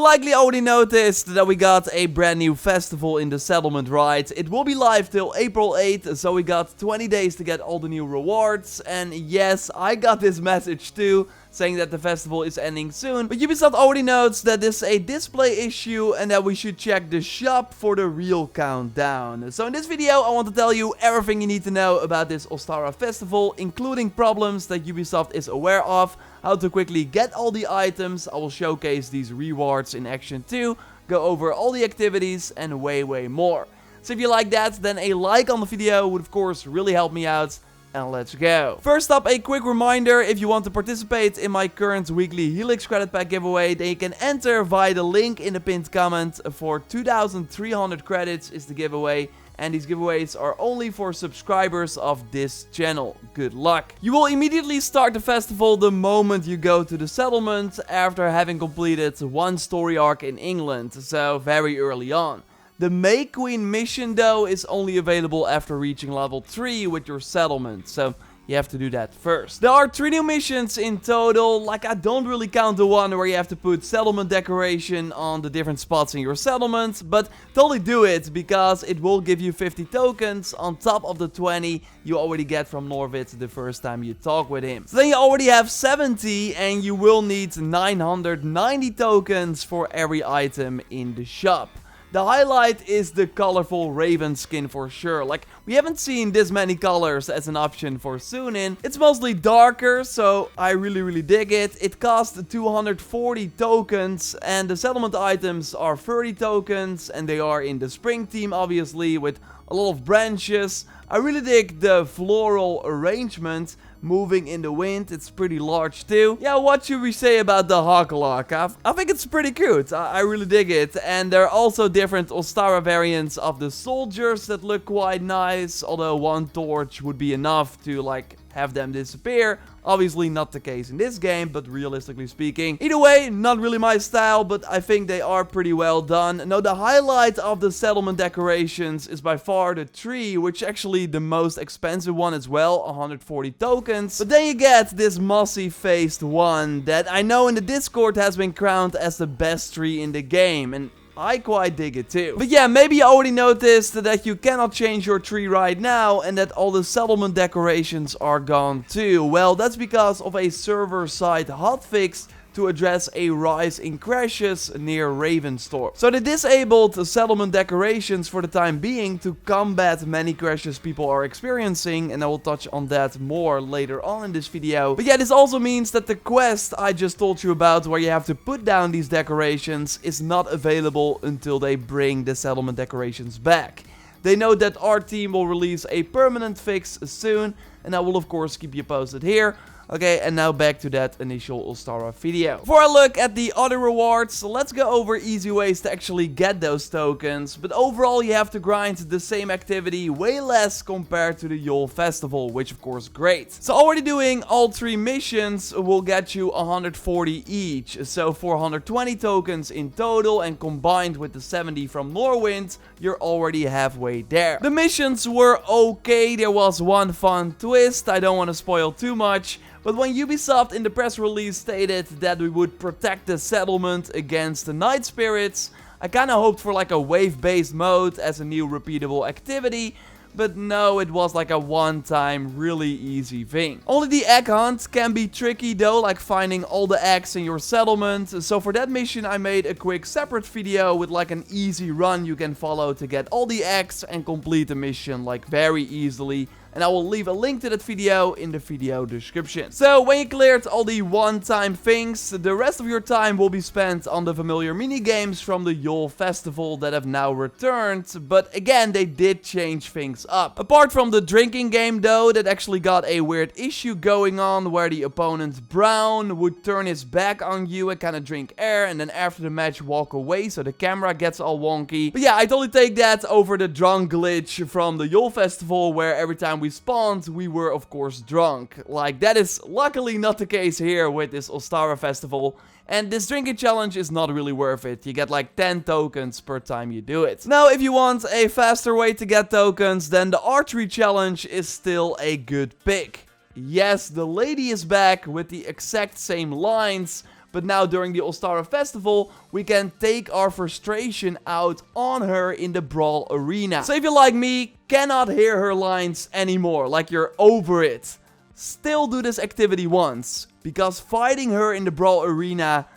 likely already noticed that we got a brand new festival in the settlement, right? It will be live till April 8th, so we got 20 days to get all the new rewards. And yes, I got this message too, saying that the festival is ending soon. But Ubisoft already notes that this is a display issue and that we should check the shop for the real countdown. So in this video, I want to tell you everything you need to know about this Ostara festival, including problems that Ubisoft is aware of, how to quickly get all the items. I will showcase these rewards in action too, go over all the activities and way more. So if you like that, then a like on the video would of course really help me out. And let's go. First up, a quick reminder, if you want to participate in my current weekly Helix credit pack giveaway, then you can enter via the link in the pinned comment. For 2,300 credits is the giveaway. And these giveaways are only for subscribers of this channel. Good luck. You will immediately start the festival the moment you go to the settlement after having completed one story arc in England, so very early on. The May Queen mission though is only available after reaching level 3 with your settlement, so you have to do that first. There are 3 new missions in total. Like, I don't really count the one where you have to put settlement decoration on the different spots in your settlement, but totally do it because it will give you 50 tokens on top of the 20 you already get from Norvit the first time you talk with him. So then you already have 70 and you will need 990 tokens for every item in the shop. The highlight is the colorful Raven skin for sure. Like, we haven't seen this many colors as an option for Sunin. It's mostly darker, so I really dig it. It costs 240 tokens, and the settlement items are 30 tokens, and they are in the spring theme, obviously, with a lot of branches. I really dig the floral arrangement. Moving in the wind, it's pretty large too. Yeah, what should we say about the Hawklock? I think it's pretty cute. I really dig it. And there are also different Ostara variants of the soldiers that look quite nice. Although one torch would be enough to like have them disappear. Obviously not the case in this game, but realistically speaking. Either way, not really my style, but I think they are pretty well done. Now, the highlight of the settlement decorations is by far the tree, which is actually the most expensive one as well, 140 tokens. But then you get this mossy-faced one that I know in the Discord has been crowned as the best tree in the game, and I quite dig it too. But yeah, maybe you already noticed that you cannot change your tree right now and that all the settlement decorations are gone too. Well, that's because of a server-side hotfix to address a rise in crashes near Ravenstorm. So they disabled settlement decorations for the time being to combat many crashes people are experiencing, and I will touch on that more later on in this video. But yeah, this also means that the quest I just told you about, where you have to put down these decorations, is not available until they bring the settlement decorations back. They know that our team will release a permanent fix soon, and I will of course keep you posted here. Okay, and now back to that initial Ostara video. Before I look at the other rewards, let's go over easy ways to actually get those tokens. But overall, you have to grind the same activity way less compared to the Yule Festival, which of course great. So already doing all 3 missions will get you 140 each. So 420 tokens in total, and combined with the 70 from Norwind, you're already halfway there. The missions were okay. There was one fun twist. I don't want to spoil too much. But when Ubisoft in the press release stated that we would protect the settlement against the night spirits, I kinda hoped for like a wave-based mode as a new repeatable activity. But no, it was like a one-time, really easy thing. Only the egg hunt can be tricky though, like finding all the eggs in your settlement. So for that mission I made a quick separate video with like an easy run you can follow to get all the eggs and complete the mission like very easily. And I will leave a link to that video in the video description. So when you cleared all the one-time things, the rest of your time will be spent on the familiar mini-games from the Yule Festival that have now returned. But again, they did change things up. Apart from the drinking game though, that actually got a weird issue going on where the opponent Brown would turn his back on you and kind of drink air and then after the match walk away, so the camera gets all wonky. But yeah, I totally take that over the drunk glitch from the Yule Festival, where every time we spawned, we were of course drunk. Like, that is luckily not the case here with this Ostara festival. And this drinking challenge is not really worth it. You get like 10 tokens per time you do it. Now, if you want a faster way to get tokens, then the Archery challenge is still a good pick. Yes, the lady is back with the exact same lines, But now during the Ostara festival, we can take our frustration out on her in the brawl arena. So if you're like me, cannot hear her lines anymore, like you're over it, still do this activity once, because fighting her in the brawl arena,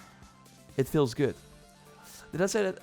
it feels good. Did I say that?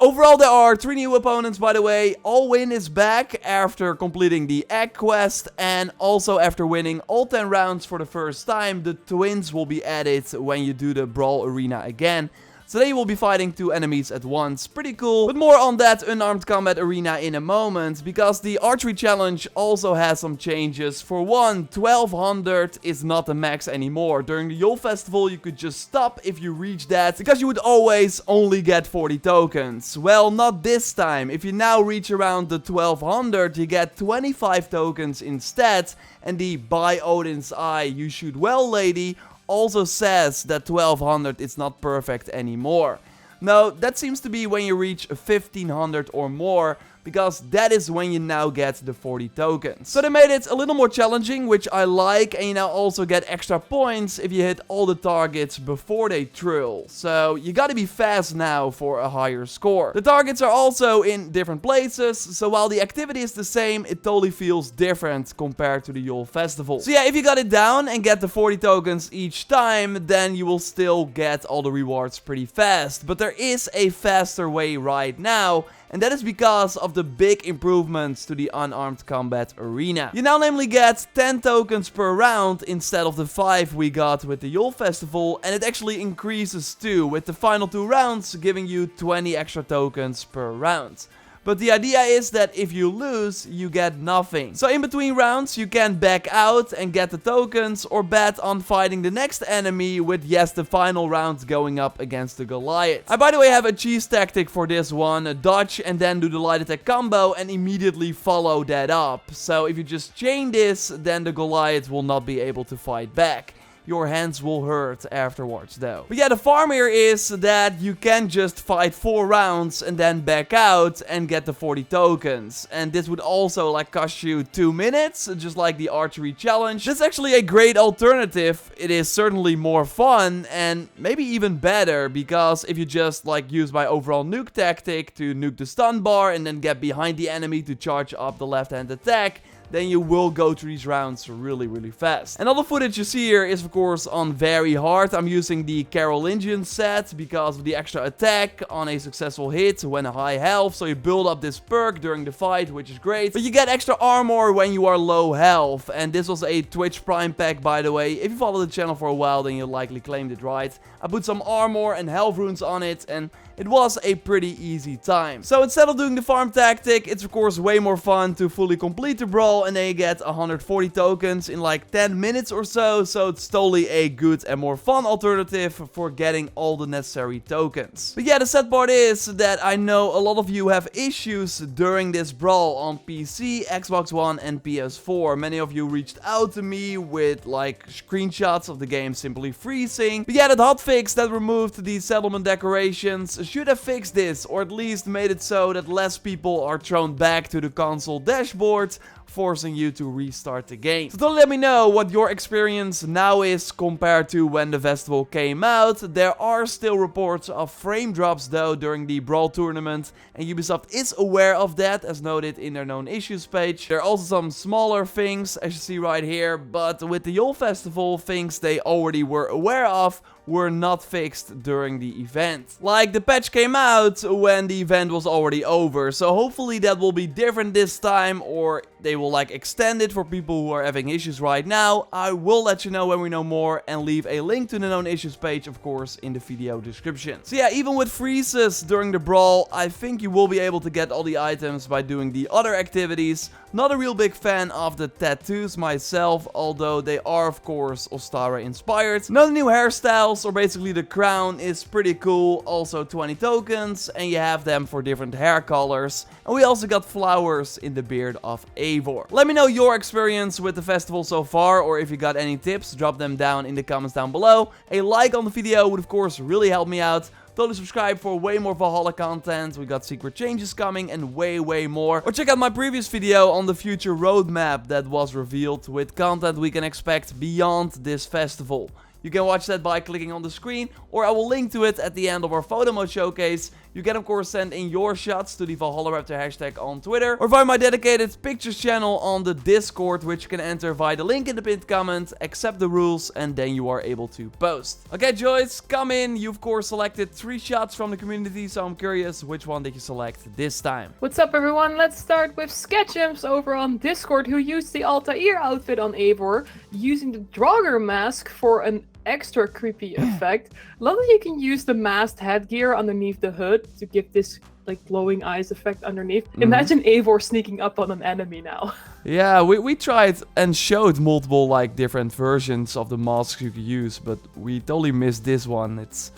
Overall, there are 3 new opponents, by the way. All-Win is back after completing the egg quest, and also after winning all 10 rounds for the first time. The twins will be added when you do the brawl arena again. So then you will be fighting 2 enemies at once. Pretty cool. But more on that unarmed combat arena in a moment, because the archery challenge also has some changes. For one, 1200 is not the max anymore. During the Yule Festival, you could just stop if you reach that, because you would always only get 40 tokens. Well, not this time. If you now reach around the 1200, you get 25 tokens instead. And the By Odin's Eye, You Shoot Well lady also says that 1200 is not perfect anymore. No, that seems to be when you reach 1500 or more, because that is when you now get the 40 tokens. So they made it a little more challenging, which I like, and you now also get extra points if you hit all the targets before they trill. So you gotta be fast now for a higher score. The targets are also in different places, so while the activity is the same, it totally feels different compared to the Yule Festival. So yeah, if you got it down and get the 40 tokens each time, then you will still get all the rewards pretty fast. But there is a faster way right now, and that is because of the big improvements to the unarmed combat arena. You now namely get 10 tokens per round instead of the 5 we got with the Yule Festival, and it actually increases too, with the final 2 rounds giving you 20 extra tokens per round. But the idea is that if you lose, you get nothing. So in between rounds, you can back out and get the tokens, or bet on fighting the next enemy with, yes, the final round going up against the Goliath. I, by the way, have a cheese tactic for this one. Dodge and then do the light attack combo and immediately follow that up. So if you just chain this, then the Goliath will not be able to fight back. Your hands will hurt afterwards though. But yeah, the farm here is that you can just fight 4 rounds and then back out and get the 40 tokens. And this would also like cost you 2 minutes, just like the archery challenge. That's actually a great alternative. It is certainly more fun and maybe even better, because if you just like use my overall nuke tactic to nuke the stun bar and then get behind the enemy to charge up the left hand attack, then you will go through these rounds really fast. And all the footage you see here is of course on very hard. I'm using the Carolingian set because of the extra attack on a successful hit when a high health. So you build up this perk during the fight, which is great. But you get extra armor when you are low health. And this was a Twitch Prime pack, by the way. If you follow the channel for a while, then you likely claimed it right. I put some armor and health runes on it, and it was a pretty easy time. So instead of doing the farm tactic, it's of course way more fun to fully complete the brawl, and then you get 140 tokens in like 10 minutes or so. So it's totally a good and more fun alternative for getting all the necessary tokens. But yeah, the sad part is that I know a lot of you have issues during this brawl on PC, Xbox One and PS4. Many of you reached out to me with like screenshots of the game simply freezing. But yeah, that hotfix that removed the settlement decorations should have fixed this, or at least made it so that less people are thrown back to the console dashboard, forcing you to restart the game. So don't let me know what your experience now is compared to when the festival came out. There are still reports of frame drops though during the Brawl tournament, and Ubisoft is aware of that as noted in their known issues page. There are also some smaller things as you see right here, but with the Yule Festival, things they already were aware of were not fixed during the event. Like the patch came out when the event was already over, so hopefully that will be different this time, or they will like extend it for people who are having issues right now. I will let you know when we know more, and leave a link to the known issues page of course in the video description. So yeah, even with freezes during the brawl, I think you will be able to get all the items by doing the other activities. Not a real big fan of the tattoos myself, although they are of course Ostara inspired. No new hairstyles, or basically the crown is pretty cool, also 20 tokens, and you have them for different hair colors. And we also got flowers in the beard of Eivor. Let me know your experience with the festival so far, or if you got any tips, drop them down in the comments down below. A like on the video would of course really help me out. Totally subscribe for way more Valhalla content. We got secret changes coming and way more. Or check out my previous video on the future roadmap that was revealed with content we can expect beyond this festival. You can watch that by clicking on the screen, or I will link to it at the end of our photo mode showcase. You can of course send in your shots to the Valhalla Raptor hashtag on Twitter, or via my dedicated pictures channel on the Discord, which you can enter via the link in the pinned comment, accept the rules, and then you are able to post. Okay, Joyce, come in. You of course selected 3 shots from the community, so I'm curious, which one did you select this time? What's up, everyone? Let's start with Sketchums over on Discord, who used the Altair outfit on Eivor, using the Draugr mask for an extra creepy effect. Love that you can use the masked headgear underneath the hood to give this like glowing eyes effect underneath. Imagine Eivor sneaking up on an enemy now. Yeah, we tried and showed multiple like different versions of the masks you could use, but we totally missed this one. It's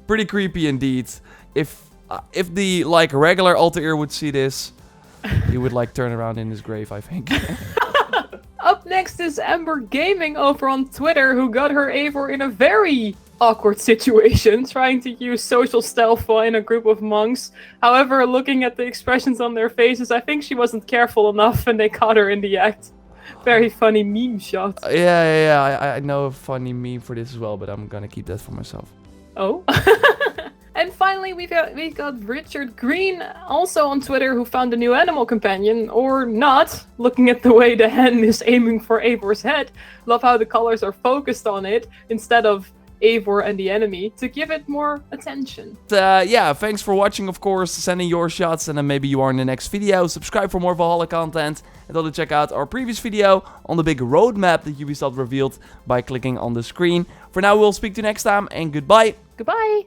pretty creepy indeed. If the like regular Altair would see this, he would like turn around in his grave, I think. Up next is Ember Gaming over on Twitter, who got her Eivor in a very awkward situation, trying to use social stealth while in a group of monks. However, looking at the expressions on their faces, I think she wasn't careful enough and they caught her in the act. Very funny meme shot. Yeah, I know a funny meme for this as well, but I'm gonna keep that for myself. Oh. And finally, we got Richard Green, also on Twitter, who found a new animal companion, or not, looking at the way the hen is aiming for Eivor's head. Love how the colors are focused on it, instead of Eivor and the enemy, to give it more attention. Yeah, thanks for watching, of course, sending your shots, and then maybe you are in the next video. Subscribe for more Valhalla content, and also check out our previous video on the big roadmap that Ubisoft revealed by clicking on the screen. For now, we'll speak to you next time, and goodbye! Goodbye!